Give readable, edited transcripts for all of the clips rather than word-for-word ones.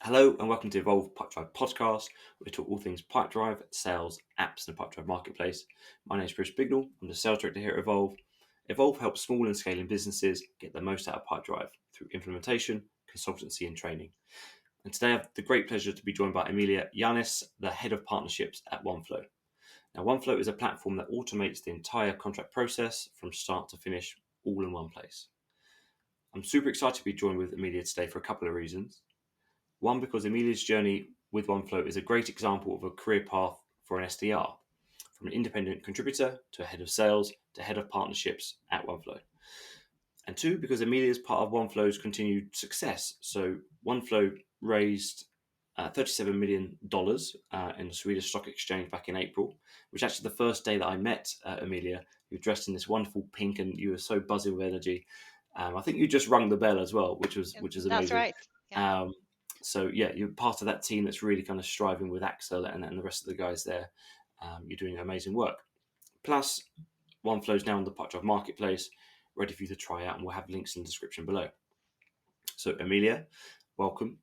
Hello and welcome to Evolve Pipedrive podcast, where we talk all things Pipedrive, sales, apps, and the Pipedrive marketplace. My name is Bignell. I'm the sales director here at Evolve. Evolve helps small and scaling businesses get the most out of Pipedrive through implementation, consultancy, and training. And today I have the great pleasure to be joined by Emilia Janis, the head of partnerships at Oneflow. Now, Oneflow is a platform that automates the entire contract process from start to finish, all in one place. I'm super excited to be joined with Emilia today for a couple of reasons. One, because Emilia's journey with Oneflow is a great example of a career path for an SDR, from an independent contributor to a head of sales to head of partnerships at Oneflow. And two, because Emilia is part of Oneflow's continued success. So Oneflow raised $37 million in the Swedish Stock Exchange back in April, which actually the first day that I met Emilia. You were dressed in this wonderful pink and you were so buzzing with energy. I think you just rung the bell as well, which is That's amazing. right. Yeah. Um, so yeah, you're part of that team that's really kind of striving with Axel and the rest of the guys there. You're doing amazing work. Plus, Oneflow's now on the Pipedrive marketplace, ready for you to try out, and we'll have links in the description below. So, Emilia, welcome.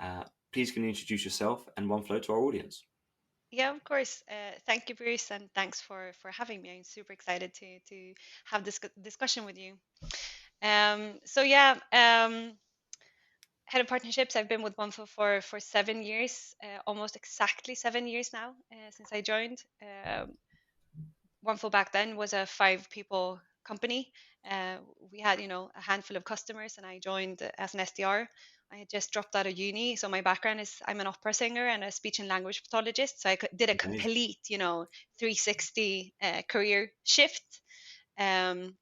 Uh, Please can you introduce yourself and Oneflow to our audience? Yeah, of course. Thank you, Bruce, and thanks for having me. I'm super excited to have this discussion with you. So yeah, head of partnerships. I've been with OneFlow for 7 years, almost exactly 7 years now since I joined. OneFlow back then was a 5 people company. Uh, we had, a handful of customers, and I joined as an SDR. I had just dropped out of uni, so my background is I'm an opera singer and a speech and language pathologist. So I did a Amazing. complete, 360 career shift. Um,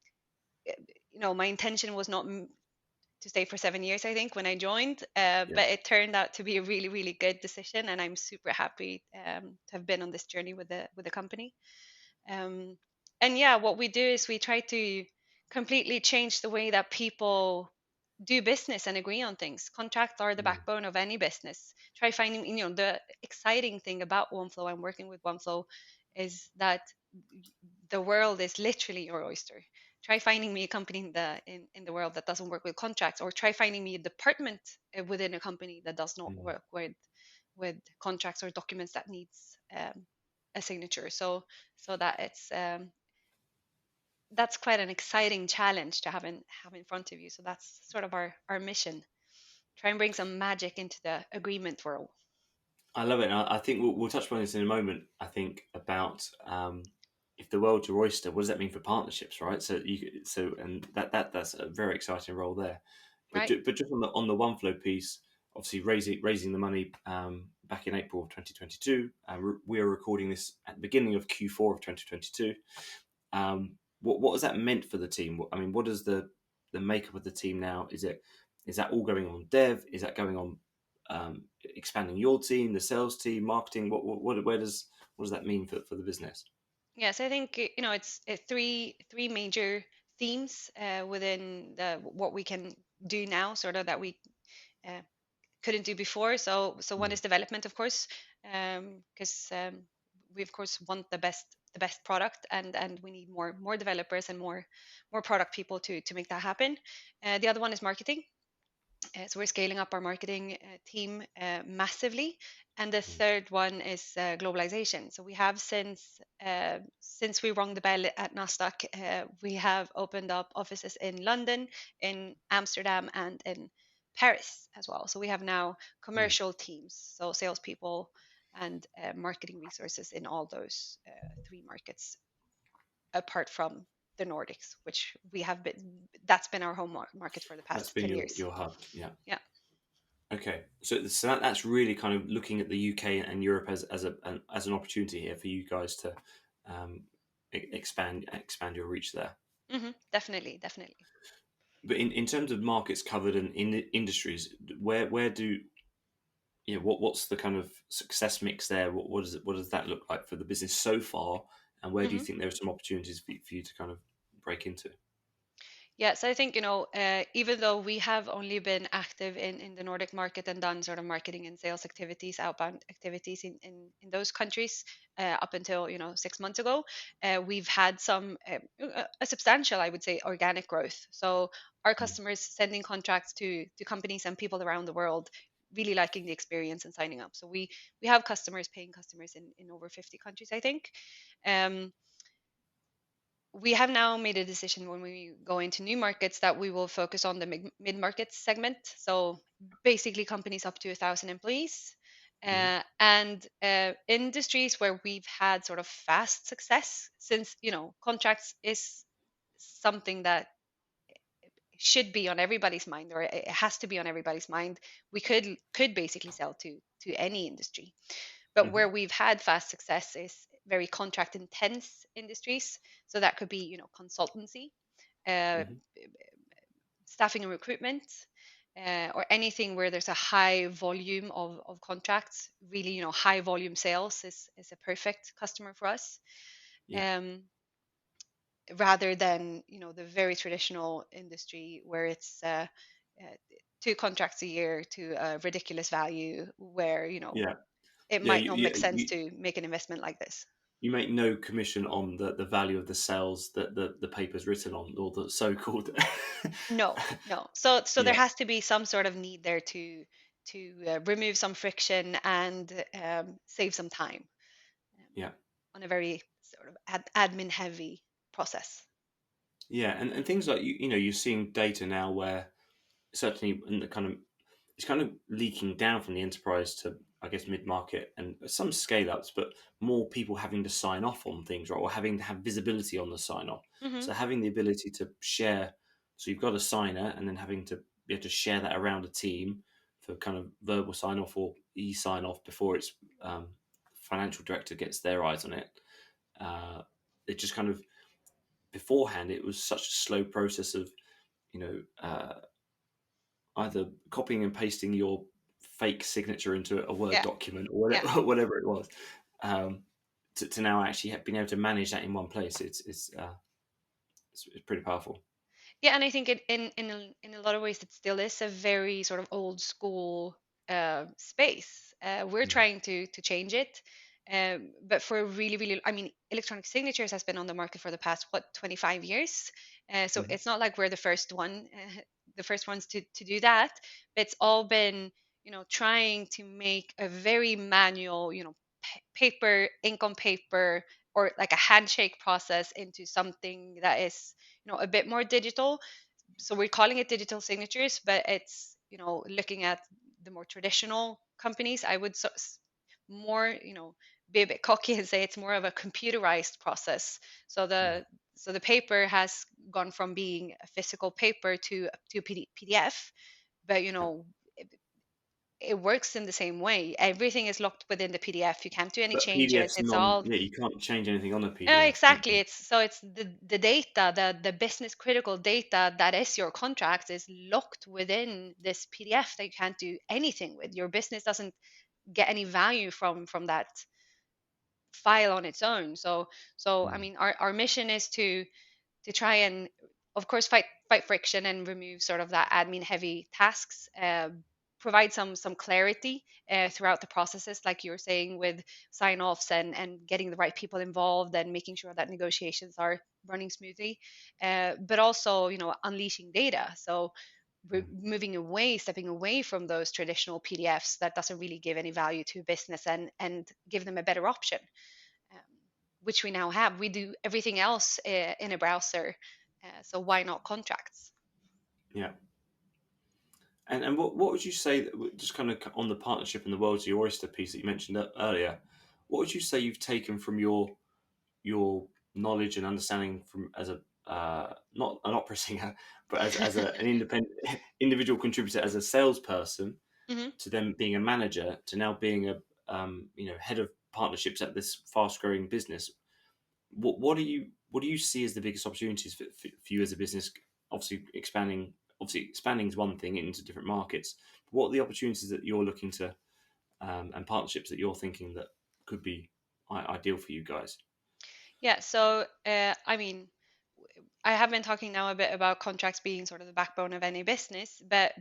my intention was not to stay for 7 years, I think, when I joined, Yeah. but it turned out to be a really, really good decision, and I'm super happy to have been on this journey with the company. Um, and yeah, what we do is we try to completely change the way that people do business and agree on things. Contracts are the Mm. backbone of any business. Try finding, the exciting thing about OneFlow and working with OneFlow is that the world is literally your oyster. Try finding me a company in the world that doesn't work with contracts, or try finding me a department within a company that does not Mm. work with contracts or documents that needs a signature. So that's quite an exciting challenge to have in front of you. So that's sort of our mission. Try and bring some magic into the agreement world. I love it. And I think we'll touch upon this in a moment. I think about if the world's your oyster, what does that mean for partnerships, right? And that's a very exciting role there. But Right. but just on the Oneflow piece, obviously raising the money back in April of 2022. We are recording this at the beginning of Q4 of 2022. What has that meant for the team? I mean, what is the makeup of the team now? Is that all going on dev? Is that going on expanding your team, the sales team, marketing? What does that mean for the business? Yes, I think it's three major themes within what we can do now, sort of that we uh, couldn't do before. So one Mm. is development, of course, because we of course want the best product, and we need more developers and more product people to make that happen. The other one is marketing. So we're scaling up our marketing team massively. And the Mm. third one is globalization. So we have since we rung the bell at Nasdaq, we have opened up offices in London, in Amsterdam, and in Paris as well. So we have now Mm. commercial teams, so salespeople and marketing resources in all those three markets, apart from the Nordics, which that's been our home market for the That's past been 10 years. your hub, yeah. Yeah. Okay, so that's really kind of looking at the UK and Europe as an opportunity here for you guys to um, expand your reach there. Definitely, definitely. But in terms of markets covered and in industries, where do what's the kind of success mix there? What does that look like for the business so far? And where do you hmm think there are some opportunities for you to kind of break into? Yeah, so I think, even though we have only been active in the Nordic market and done sort of marketing and sales activities, outbound activities in those countries up until, 6 months ago, we've had a substantial, I would say, organic growth. So our customers sending contracts to companies and people around the world really liking the experience and signing up. So we have customers, paying customers in over 50 countries, I think. Um, we have now made a decision when we go into new markets that we will focus on the mid-market segment. So basically companies up to 1,000 employees, Hmm. and industries where we've had sort of fast success, since contracts is something that should be on everybody's mind, or it has to be on everybody's mind. We could basically sell to any industry, but Hmm. where we've had fast success is very contract intense industries. So that could be consultancy, uh, Hmm. staffing and recruitment, or anything where there's a high volume of contracts. Really, high volume sales is a perfect customer for us. Yeah. um, Rather than the very traditional industry where it's two contracts a year to a ridiculous value, where Yeah. it Yeah. might not make sense You to make an investment like this. you make no commission on the value of the cells that the paper's written on, or the so-called. No, no. So there Yeah. has to be some sort of need there to remove some friction and save some time, um, Yeah. on a very sort of admin heavy process. Yeah. And things like you're seeing data now where certainly in the kind of it's kind of leaking down from the enterprise to, I guess, mid market and some scale ups, but more people having to sign off on things, right, or having to have visibility on the sign off. Hmm. So having the ability to share, so you've got a signer, and then having to be able to share that around a team for kind of verbal sign off or e sign off before it's financial director gets their eyes on it. Uh, it just kind of beforehand, it was such a slow process of you know. Either copying and pasting your fake signature into a Word Yeah, document or yeah. whatever, whatever it was, um, to now actually being able to manage that in one place. It's pretty powerful. Yeah, and I think in a lot of ways it still is a very sort of old school space. We're Mm. trying to change it, but for really, really, I mean, electronic signatures has been on the market for the past, what, 25 years. So Mhm. it's not like we're the first one, the first ones to do that. But it's all been, trying to make a very manual, paper, ink on paper, or like a handshake process into something that is a bit more digital. So we're calling it digital signatures, but it's looking at the more traditional companies. I would more be a bit cocky and say it's more of a computerized process. So Mm. the paper has gone from being a physical paper to PDF, but Yeah. it works in the same way. Everything is locked within the PDF. You can't do any But changes. PDF's It's non. all. Yeah, you can't change anything on a PDF, can Exactly. you? It's the data, the business critical data that is your contract is locked within this PDF that you can't do anything with. Your business doesn't get any value from that file on its own. So I Mm. mean, our mission is to try and, of course, fight friction and remove sort of that admin heavy tasks, provide some clarity throughout the processes, like you were saying, with sign offs and getting the right people involved and making sure that negotiations are running smoothly, but also unleashing data. So we're Mm. moving away, stepping away from those traditional PDFs that doesn't really give any value to business, and give them a better option, um, which we now have. We do everything else in a browser, so why not contracts? Yeah. And what would you say that just kind of on the partnership and the world's your oyster piece that you mentioned earlier? What would you say you've taken from your knowledge and understanding from as a not an opera singer, but an independent individual contributor as a salesperson Hmm. to them being a manager to now being a head of partnerships at this fast growing business? What do you see as the biggest opportunities for you as a business? Obviously expanding is one thing into different markets. What are the opportunities that you're looking to and partnerships that you're thinking that could be ideal for you guys? Yeah, so I mean, I have been talking now a bit about contracts being sort of the backbone of any business, but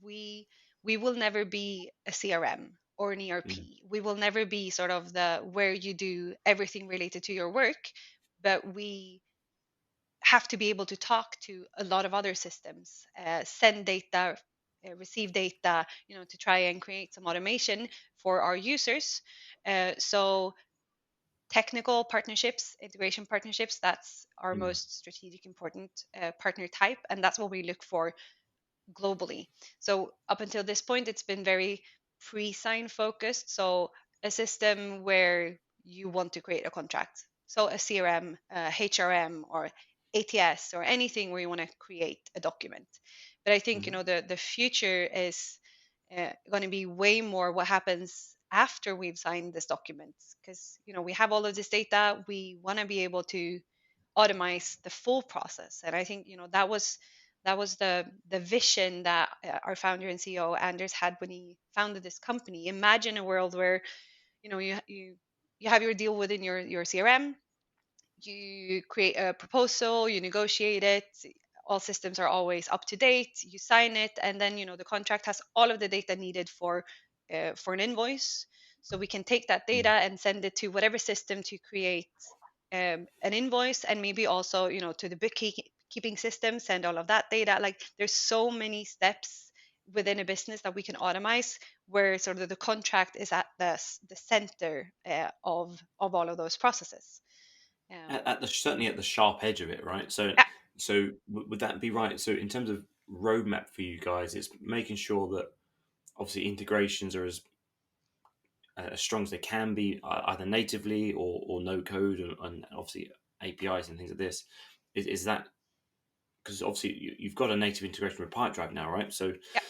we will never be a CRM or an Mm. ERP. We will never be sort of the where you do everything related to your work, but we have to be able to talk to a lot of other systems, send data receive data, to try and create some automation for our users. So technical partnerships, integration partnerships, that's our Mm. most strategic important partner type, and that's what we look for globally. So up until this point, it's been very pre-sign focused. So a system where you want to create a contract. So a CRM, HRM, or ATS, or anything where you want to create a document. But I think Mhm. the future is going to be way more what happens after we've signed this document, because we have all of this data. We want to be able to automate the full process, and I think that was the vision that our founder and CEO Anders had when he founded this company. Imagine a world where you have your deal within your CRM, you create a proposal, you negotiate it, all systems are always up to date, you sign it, and then the contract has all of the data needed for an invoice. So we can take that data Mm. and send it to whatever system to create an invoice, and maybe also to the bookkeeping system, send all of that data. Like, there's so many steps within a business that we can automate, where sort of the contract is at the center of all of those processes. At the certainly at the sharp edge of it, right? So, Yeah, would that be right? So, in terms of roadmap for you guys, it's making sure that obviously integrations are as strong as they can be, either natively or no code, and obviously APIs and things like this. Is that because obviously you've got a native integration with Pipedrive now, right? So, yeah.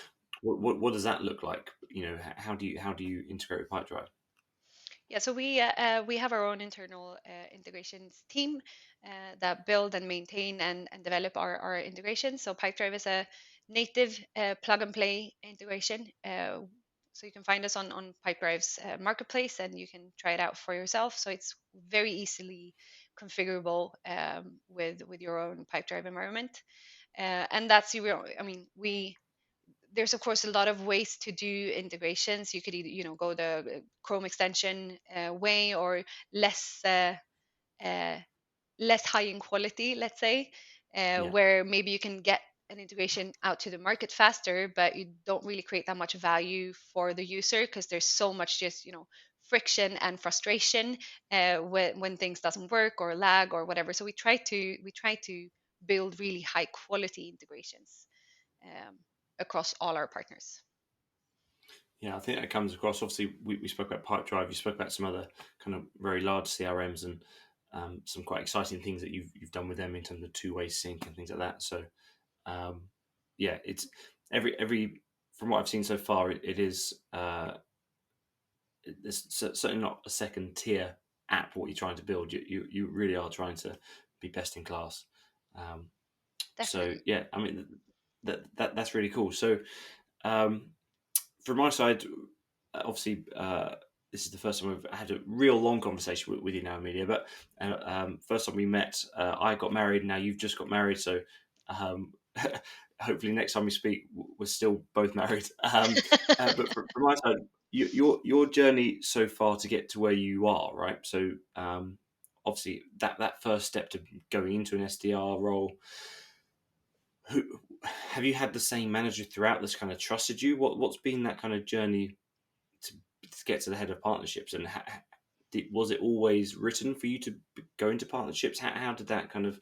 what does that look like? How do you integrate with Pipedrive? Yeah, so we have our own internal integrations team that build and maintain and develop our integrations. So Pipedrive is a native plug and play integration. So you can find us on Pipedrive's marketplace, and you can try it out for yourself. So it's very easily configurable with your own Pipedrive environment. And that's your, I mean, there's of course a lot of ways to do integrations. You could either go the Chrome extension way, or less uh, less high in quality, let's say, Yeah. where maybe you can get an integration out to the market faster, but you don't really create that much value for the user, because there's so much just friction and frustration when things doesn't work or lag or whatever. So we try to build really high quality integrations um, across all our partners. Yeah, I think that comes across. Obviously, we spoke about Pipedrive. You spoke about some other kind of very large CRMs and some quite exciting things that you've done with them in terms of two-way sync and things like that. So, um, yeah, it's every from what I've seen so far, it is it's certainly not a second tier app. What you're trying to build, you really are trying to be best in class. Um, so Definitely. yeah, I mean that's really cool. So um, from my side, obviously, this is the first time we've had a real long conversation with you now, Amelia. But first time we met, I got married. Now you've just got married, so um, hopefully next time we speak, we're still both married. But from my side, your journey so far to get to where you are, right? So obviously, that first step to going into an SDR role. Who have you had the same manager throughout that's kind of trusted you? What's been that kind of journey to get to the head of partnerships, and was it always written for you to go into partnerships? How did that kind of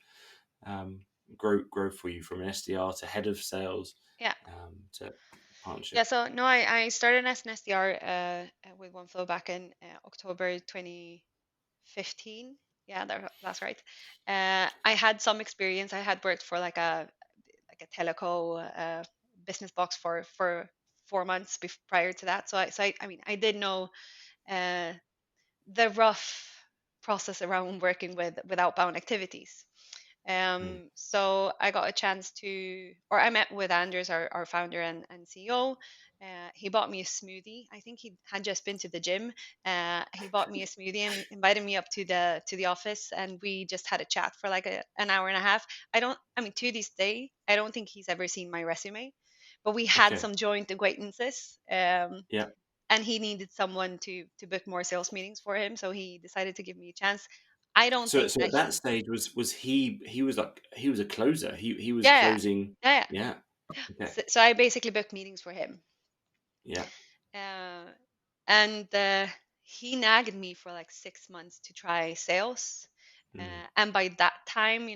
um, grow for you from an SDR to head of sales Yeah. to Yeah. partnership? So no, I started as an SDR with Oneflow back in October 2015. Yeah, that's right. I had some experience. I had worked for like a teleco business box for 4 months prior to that. So I mean, I did know uh, the rough process around working with outbound activities. Mm. So I got a chance or I met with Anders, our founder and CEO. He bought me a smoothie. I think he had just been to the gym. He bought me a smoothie and invited me up to the office, and we just had a chat for like an hour and a half. I mean, to this day, I don't think he's ever seen my resume, but we had Okay. some joint acquaintances. Yeah. And he needed someone to book more sales meetings for him, so he decided to give me a chance. I don't So think so that at that he stage was he was like he was a closer. He was Yeah, yeah, closing. yeah, yeah. Yeah. Okay. So I basically booked meetings for him. Yeah. Uh, and he nagged me for like 6 months to try sales. Mm. And by that time,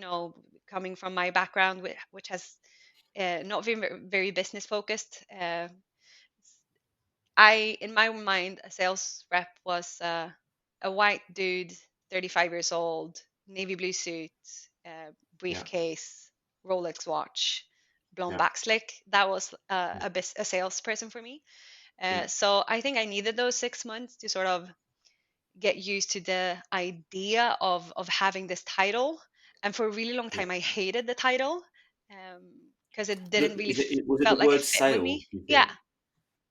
coming from my background, which has not been very business focused, in my mind, a sales rep was a white dude, 35 years old, navy blue suit, Yeah. briefcase, Rolex watch, blown Yeah. back slick. That was Mm. a salesperson for me. Yeah. So I think I needed those 6 months to sort of get used to the idea of having this title. And for a really long Yeah. time, I hated the title because it didn't really Was it the felt like it word fit with sales, me. do you Yeah, think?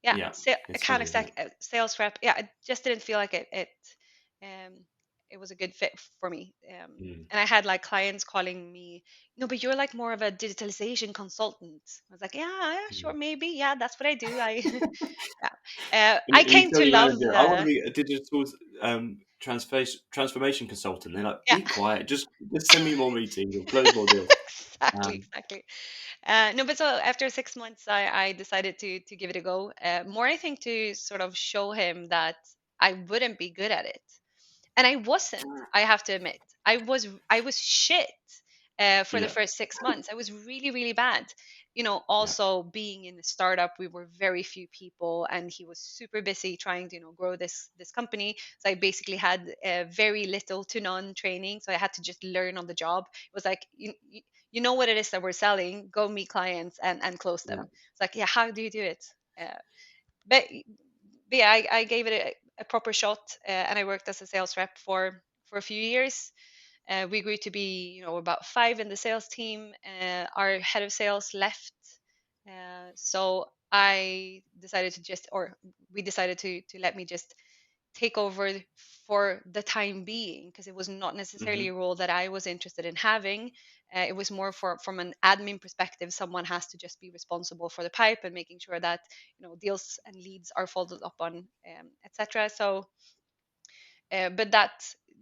yeah. Yeah. It's Account funny, isn't exec, it? sales rep. Yeah, it just didn't feel like um, it was a good fit for me. Mm. And I had like clients calling me, no, but you're like more of a digitalization consultant. I was like, yeah, yeah, sure, Mm. maybe. Yeah, that's what I do. Yeah. And I you came tell to your love manager, I want to the, be a digital transformation consultant. They're like, yeah. be quiet, just send me more meetings or close more deals. Exactly, Um, exactly. No, but so after 6 months, I decided to give it a go. More, I think, to sort of show him that I wouldn't be good at it, and I wasn't. I have to admit, I was shit for the yeah. first 6 months. I was really, really bad. Yeah. Also being in the startup, we were very few people, and he was super busy trying to grow this company. So I basically had very little to none training, so I had to just learn on the job. It was like you know what it is that we're selling, go meet clients and close Yeah. them. It's like, yeah, how do you do it? uh, but yeah, I gave it a proper shot, and I worked as a sales rep for a few years. We grew to be about five in the sales team. Our head of sales left, so I decided to just or we decided to let me just take over for the time being, because it was not necessarily Hmm. a role that I was interested in having. It was more from an admin perspective. Someone has to just be responsible for the pipe and making sure that deals and leads are followed up on, etc. So, but that,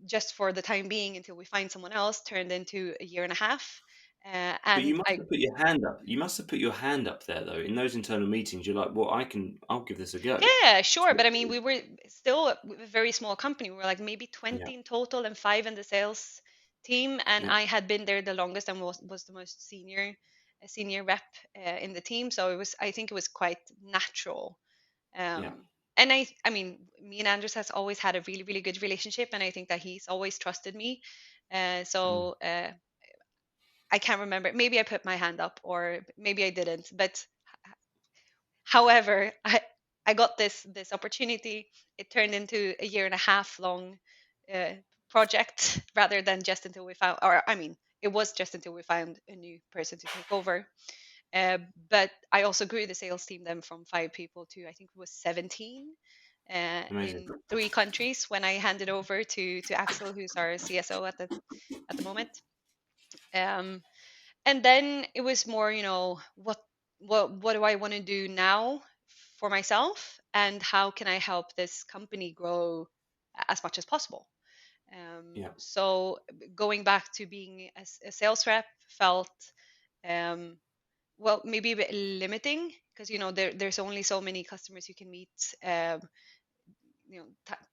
just for the time being until we find someone else, turned into a year and a half. But you And must I have put your hand up. You must have put your hand up there, though. In those internal meetings, you're like, well, I'll give this a go. Yeah, sure. So, But I mean, we were still a very small company. We were like maybe yeah. 20 in total and five in the sales team. And Yeah. I had been there the longest and was the most senior rep in the team. So I think it was quite natural. Yeah. And I mean, me and Andres has always had a really, really good relationship. And I think that he's always trusted me. Mm. So I can't remember. Maybe I put my hand up or maybe I didn't. But however, I got this opportunity. It turned into a year and a half long uh, project rather than just until we found, or I mean, it was just until we found a new person to take over. Uh, but I also grew the sales team then from five people to I think it was 17 Amazing. in three countries when I handed over to Axel, who's our CSO at the moment. Um, and then it was more, what do I want to do now for myself, and how can I help this company grow as much as possible. Yeah. So going back to being a sales rep felt, um, well, maybe a bit limiting, because there's only so many customers you can meet.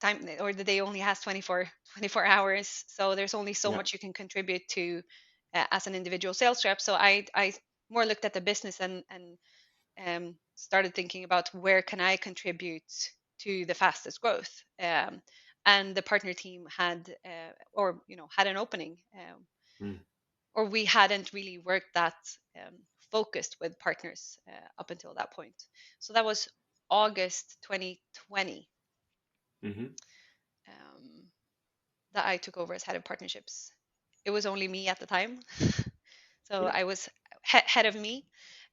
Time, or the day only has 24 hours, so there's only so Yeah. much you can contribute to as an individual sales rep. So I more looked at the business and started thinking about where can I contribute to the fastest growth. And the partner team had or had an opening, Mm. or we hadn't really worked that um, focused with partners up until that point. So that was August 2020, Hmm. um, that I took over as head of partnerships. It was only me at the time, so Yeah. I was head of me,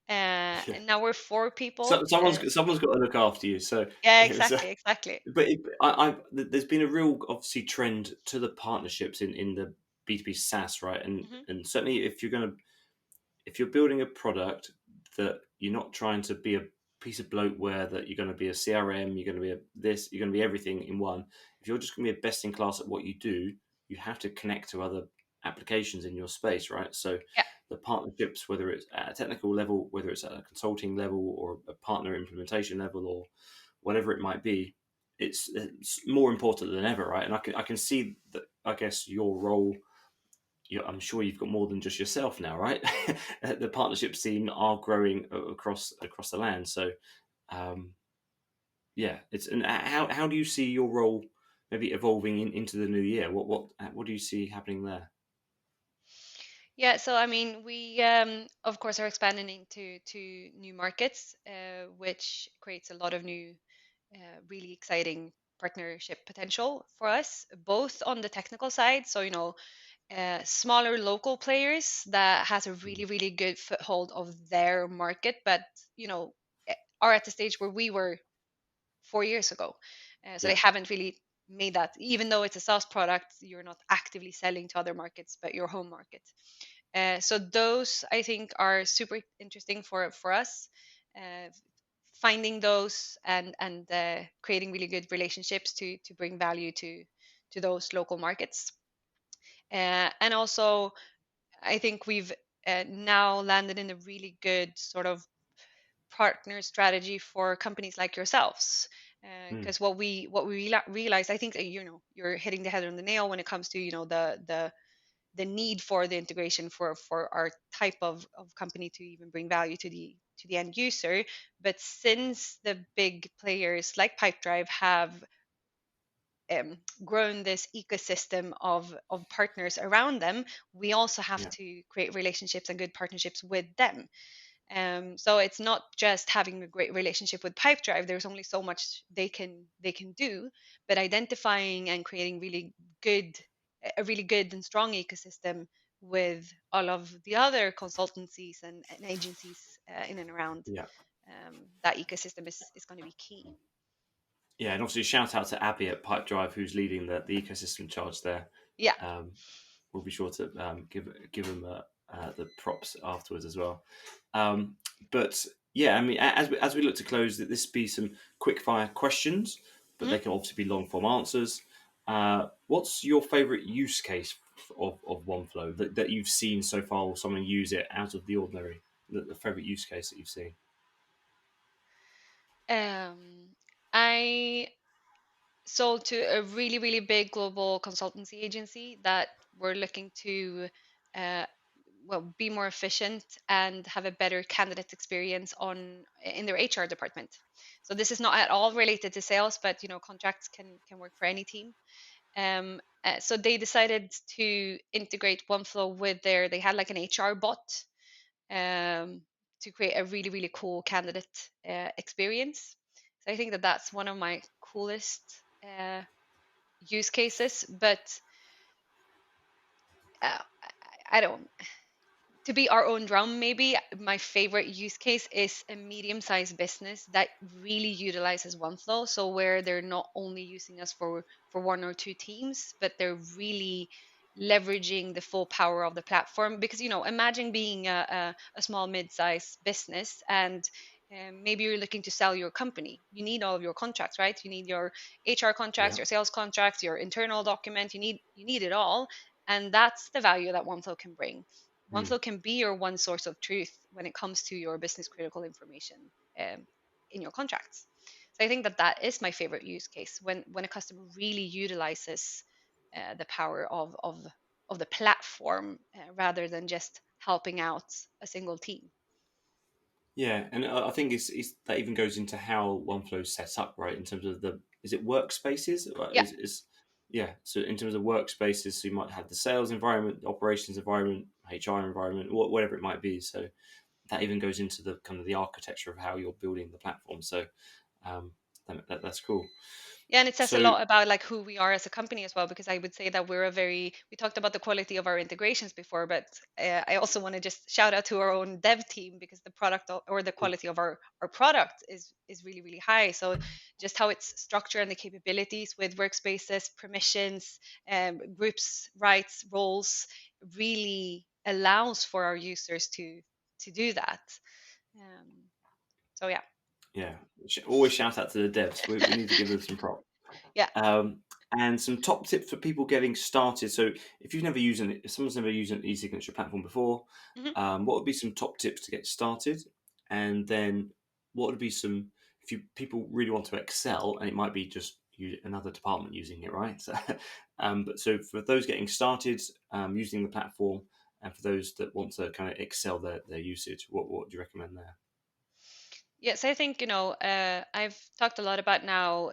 Yeah. and now we're four So people. someone's got to look after you. So Yeah, it was, exactly, exactly. but there's been a real obviously trend to the partnerships in the B2B SaaS, right? Hmm. And certainly if you're building a product that you're not trying to be a piece of bloatware, that you're going to be a CRM, you're going to be you're going to be everything in one. If you're just going to be a best in class at what you do, you have to connect to other applications in your space, right? So Yeah. the partnerships, whether it's at a technical level, whether it's at a consulting level or a partner implementation level or whatever it might be, it's more important than ever, right? And I can see that. I guess your role. I'm sure you've got more than just yourself now, right? The partnerships team are growing across the land. So um, yeah, it's and how do you see your role maybe evolving into the new year? What do you see happening there? Yeah, so I mean, we of course are expanding into new markets, which creates a lot of new, really exciting partnership potential for us, both on the technical side. So smaller local players that has a really really good foothold of their market, but are at the stage where we were 4 years ago. So they Yeah, haven't really made that. Even though it's a SaaS product, you're not actively selling to other markets, but your home market. So those I think are super interesting for us. Uh, Finding those and creating really good relationships to bring value to those local markets. And also, I think we've now landed in a really good sort of partner strategy for companies like yourselves. mm, Because what we realize, I think that, you're hitting the head on the nail when it comes to the need for the integration for our type of company to even bring value to the end user. But since the big players like Pipedrive have grown this ecosystem of partners around them, we also have yeah, to create relationships and good partnerships with them. So it's not just having a great relationship with Pipedrive. There's only so much they can do, but identifying and creating good, a really good and strong ecosystem with all of the other consultancies and agencies in and around yeah, that ecosystem is going to be key. yeah. And obviously, shout out to Abby at Pipedrive, who's leading the ecosystem charge there. Yeah. Um, we'll be sure to give him the props afterwards as well. Um, but yeah, I mean, as we look to close, that this be some quick fire questions, but Mhm. they can obviously be long form answers. What's your favourite use case of OneFlow that you've seen so far, or someone use it out of the ordinary? The favourite use case that you've seen? Um, I sold to a really, really big global consultancy agency that were looking to, uh, well, be more efficient and have a better candidate experience in their HR department. So this is not at all related to sales, but contracts can work for any team. So they decided to integrate OneFlow with they had like an HR bot, um, to create a really, really cool candidate experience. So I think that that's one of my coolest use cases. But I don't, to be our own drum, maybe my favorite use case is a medium-sized business that really utilizes OneFlow. So where they're not only using us for one or two teams, but they're really leveraging the full power of the platform. Because imagine being a small mid-sized business, and maybe you're looking to sell your company. You need all of your contracts, right? You need your HR contracts, Yeah. your sales contracts, your internal document. You need it all, and that's the value that OneFlow can bring. Mm. OneFlow can be your one source of truth when it comes to your business critical information um, in your contracts. So I think that that is my favorite use case when a customer really utilizes the power of the platform, rather than just helping out a single team. Yeah, and I think it's that even goes into how OneFlow's set up, right? In terms of is it workspaces? Yeah, Yeah. So in terms of workspaces, so you might have the sales environment, the operations environment, HR environment, whatever it might be. So that even goes into the kind of the architecture of how you're building the platform. So um, that's cool. yeah, and it says a So lot about like who we are as a company as well, because I would say that we talked about the quality of our integrations before, but I also want to just shout out to our own dev team, because the product or the quality of our product is really really high. So just how it's structured and the capabilities with workspaces, permissions, groups, rights, roles, really allows for our users to do that. um, so yeah. yeah, always shout out to the devs. We need to give them some props. Yeah. Um, and some top tips for people getting started. So if someone's never used an e-signature platform before, Mhm. what would be some top tips to get started? And then what would be some, if people really want to excel, and it might be just another department using it, right? So, but so for those getting started using the platform, and for those that want to kind of excel their usage, what do you recommend there? Yes, I think, I've talked a lot about now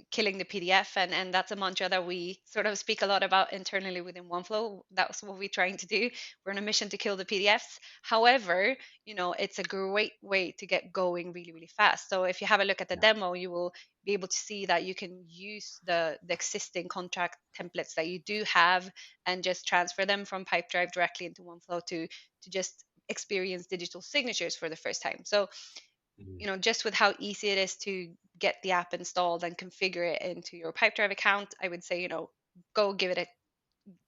killing the PDF, and that's a mantra that we sort of speak a lot about internally within OneFlow. That's what we're trying to do. We're on a mission to kill the PDFs. However, it's a great way to get going really, really fast. So if you have a look at the Yeah. demo, you will be able to see that you can use the existing contract templates that you do have and just transfer them from Pipedrive directly into OneFlow to just experience digital signatures for the first time. So Mm. just with how easy it is to get the app installed and configure it into your Pipedrive account, I would say, go give it a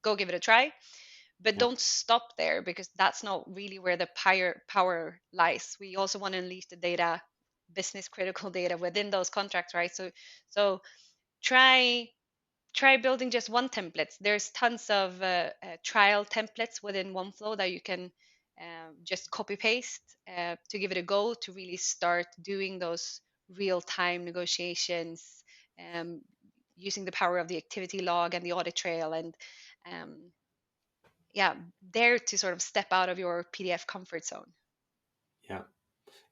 go give it a try. But Yeah. don't stop there, because that's not really where the power lies. We also want to unleash the data, business critical data within those contracts, right? So try try building just one template. There's tons of trial templates within OneFlow that you can just copy paste to give it a go to really start doing those real time negotiations, um, using the power of the activity log and the audit trail, and um, yeah, there to sort of step out of your PDF comfort zone. Yeah.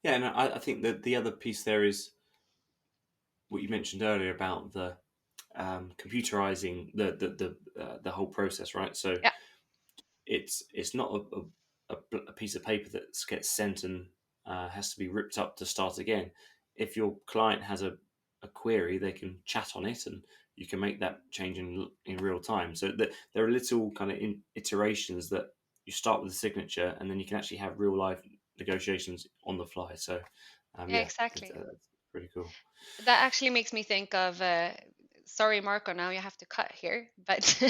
Yeah, and I think that the other piece there is what you mentioned earlier about the computerizing the whole process, right? So Yeah, it's not a piece of paper that gets sent and has to be ripped up to start again. If your client has a query, they can chat on it, and you can make that change in real time. So that there are little kind of iterations that you start with the signature, and then you can actually have real life negotiations on the fly. So yeah, yeah, it's exactly. pretty cool. That actually makes me think of sorry, Marco, now you have to cut here, but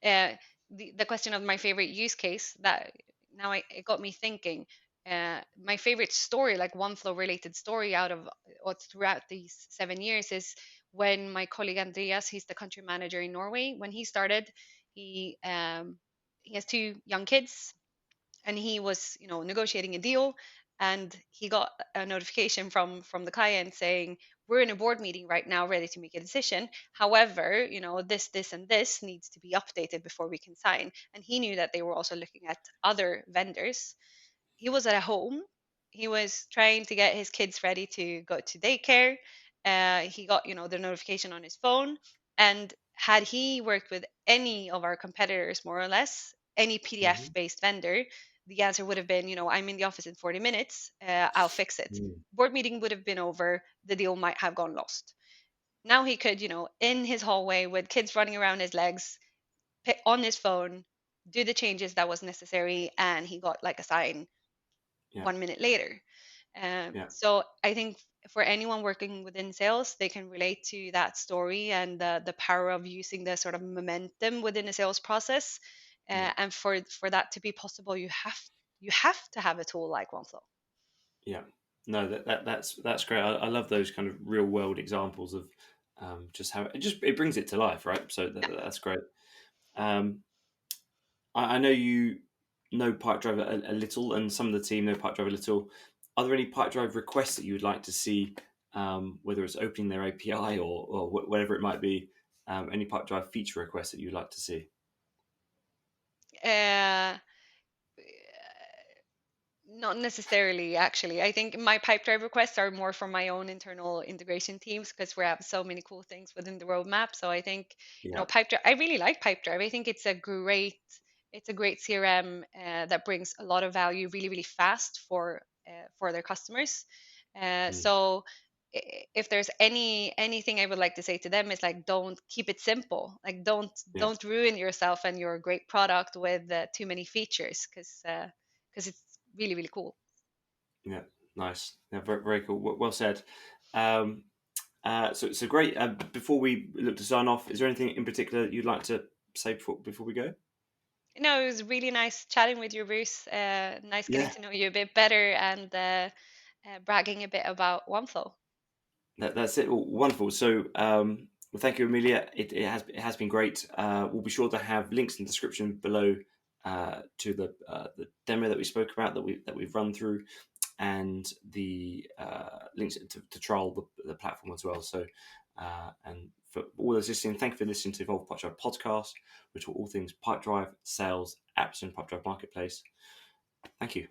uh, the question of my favorite use case, that now it got me thinking. My favorite story, like one flow related story out of or throughout these 7 years, is when my colleague Andreas, he's the country manager in Norway, when he started, he um, he has two young kids, and he was negotiating a deal, and he got a notification from the client saying, we're in a board meeting right now ready to make a decision. However, this and this needs to be updated before we can sign. And he knew that they were also looking at other vendors. He was at home. He was trying to get his kids ready to go to daycare. He got, the notification on his phone. And had he worked with any of our competitors, more or less, any PDF Hmm. based vendor, the answer would have been, I'm in the office in 40 minutes. I'll fix it. Mm. Board meeting would have been over. The deal might have gone lost. Now he could, in his hallway with kids running around his legs, pick on his phone, do the changes that was necessary, and he got like a sign Yeah, 1 minute later. yeah, So I think for anyone working within sales, they can relate to that story and the power of using the sort of momentum within a sales process. yeah, And for that to be possible, you have to have a tool like OneFlow. yeah. No, that's great. I love those kind of real world examples of just how it brings it to life, right? So Yeah. that's great. Um, I know you know Pipedrive a little, and some of the team know Pipedrive a little. Are there any Pipedrive requests that you would like to see, whether it's opening their API or whatever it might be? Any Pipedrive feature requests that you'd like to see? Uh, Not necessarily, actually. I think my Pipedrive requests are more for my own internal integration teams, because we have so many cool things within the roadmap. So I think, Yeah. Pipedrive, I really like Pipedrive. I think it's a great CRM that brings a lot of value really, really fast for their customers. Mm. So if there's anything I would like to say to them, is like, don't keep it simple. Like, don't Yeah. don't ruin yourself and your great product with too many features, because it's really, really cool. Yeah. Nice. Yeah, very cool. Well said. Um, so great. Before we look to sign off, is there anything in particular that you'd like to say before we go? No, it was really nice chatting with you, Bruce. Nice getting Yeah, to know you a bit better, and bragging a bit about OneFlow. that's it. Well, wonderful. So Well, thank you, Emilia. It has been great. We'll be sure to have links in the description below to the demo that we spoke about, that we've run through, and the links to trial the platform as well. So, and for all those listening, thank you for listening to Evolve Pipedrive podcast. We talk all things Pipedrive, sales, apps, and Pipedrive marketplace. Thank you.